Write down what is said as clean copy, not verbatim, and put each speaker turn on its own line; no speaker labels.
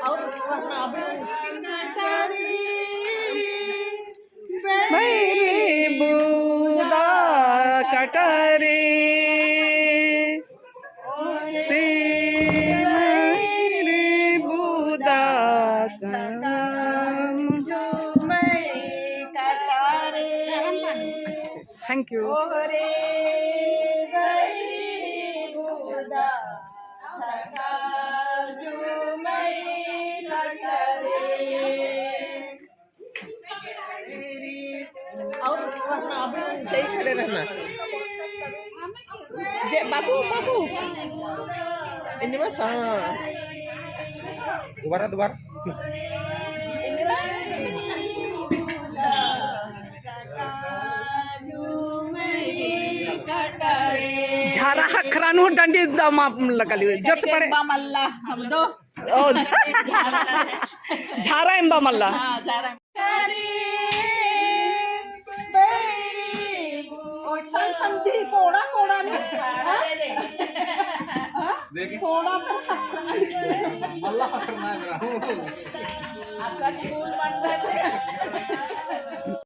और
बैरी बुदा कटारे रे बैरी बुदा thank you
और सही खड़े रहना जे बाबू बाबू ini mas
दोबारा
ini mas
झारा हखरानू डंडी माप लगाली जस पड़े
मल्ला हम दो
ओ झारा एंबा मल्ला
संधी कोड़ा कोड़ा कोड़ा
अल्लाह फखर ना मेरा
आपका निगुल बनता है